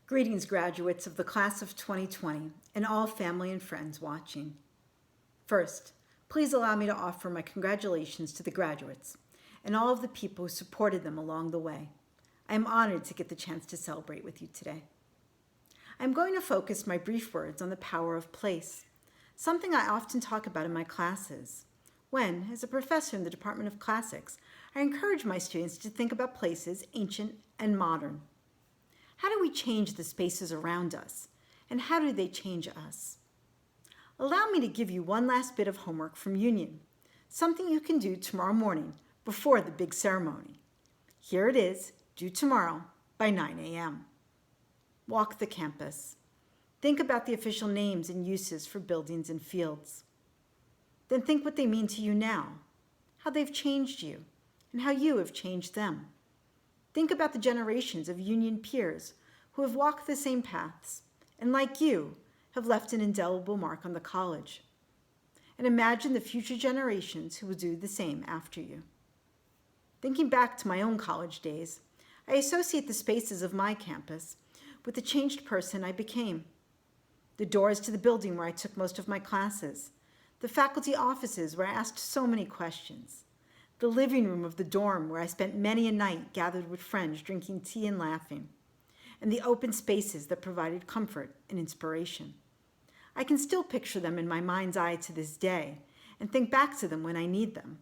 Greetings, graduates of the class of 2020 and all family and friends watching. First, please allow me to offer my congratulations to the graduates and all of the people who supported them along the way. I am honored to get the chance to celebrate with you today. I'm going to focus my brief words on the power of place, something I often talk about in my classes, when, as a professor in the Department of Classics, I encourage my students to think about places ancient and modern. How do we change the spaces around us, and how do they change us? Allow me to give you one last bit of homework from Union, something you can do tomorrow morning before the big ceremony. Here it is, due tomorrow by 9 a.m. Walk the campus. Think about the official names and uses for buildings and fields. Then think what they mean to you now, how they've changed you, and how you have changed them. Think about the generations of Union peers who have walked the same paths and, like you, have left an indelible mark on the college. And imagine the future generations who will do the same after you. Thinking back to my own college days, I associate the spaces of my campus with the changed person I became. The doors to the building where I took most of my classes, the faculty offices where I asked so many questions, the living room of the dorm where I spent many a night gathered with friends drinking tea and laughing, and the open spaces that provided comfort and inspiration. I can still picture them in my mind's eye to this day and think back to them when I need them.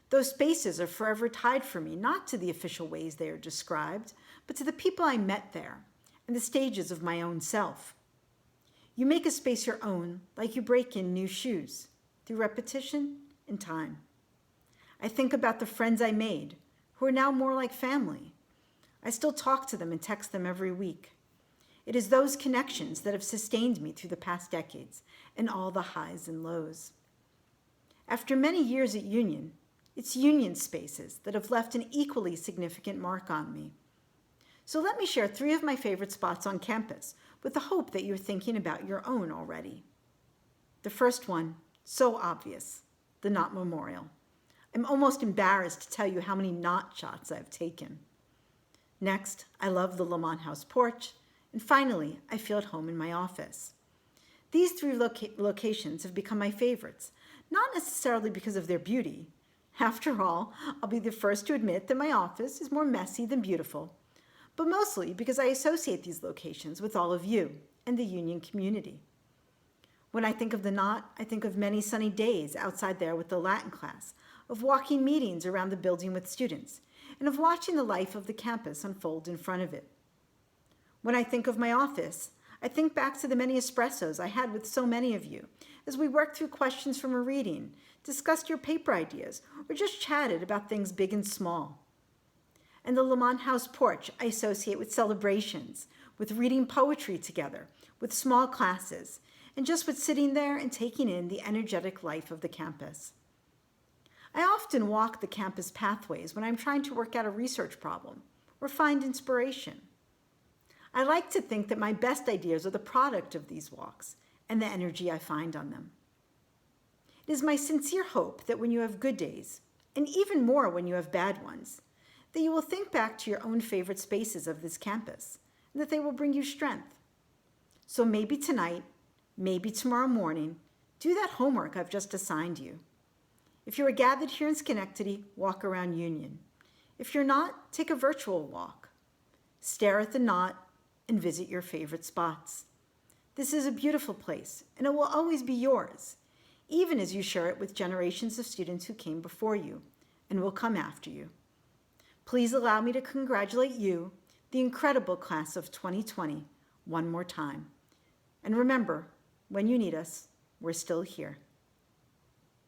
Those spaces are forever tied for me, not to the official ways they are described, but to the people I met there and the stages of my own self. You make a space your own like you break in new shoes, through repetition and time. I think about the friends I made, who are now more like family. I still talk to them and text them every week. It is those connections that have sustained me through the past decades and all the highs and lows. After many years at Union, it's Union spaces that have left an equally significant mark on me. So let me share 3 of my favorite spots on campus with the hope that you're thinking about your own already. The first one, so obvious, the Knott Memorial. I'm almost embarrassed to tell you how many knot shots I've taken. Next, I love the Lamont House porch. And finally, I feel at home in my office. These 3 locations have become my favorites, not necessarily because of their beauty. After all, I'll be the first to admit that my office is more messy than beautiful, but mostly because I associate these locations with all of you and the Union community. When I think of the Knott, I think of many sunny days outside there with the Latin class, of walking meetings around the building with students, and of watching the life of the campus unfold in front of it. When I think of my office, I think back to the many espressos I had with so many of you as we worked through questions from a reading, discussed your paper ideas, or just chatted about things big and small. And the Lamont House porch I associate with celebrations, with reading poetry together, with small classes, and just with sitting there and taking in the energetic life of the campus. I often walk the campus pathways when I'm trying to work out a research problem or find inspiration. I like to think that my best ideas are the product of these walks and the energy I find on them. It is my sincere hope that when you have good days, and even more when you have bad ones, that you will think back to your own favorite spaces of this campus and that they will bring you strength. So maybe tonight, maybe tomorrow morning, do that homework I've just assigned you. If you are gathered here in Schenectady, walk around Union. If you're not, take a virtual walk. Stare at the Knott and visit your favorite spots. This is a beautiful place, and it will always be yours, even as you share it with generations of students who came before you and will come after you. Please allow me to congratulate you, the incredible class of 2020, one more time. And remember, when you need us, we're still here.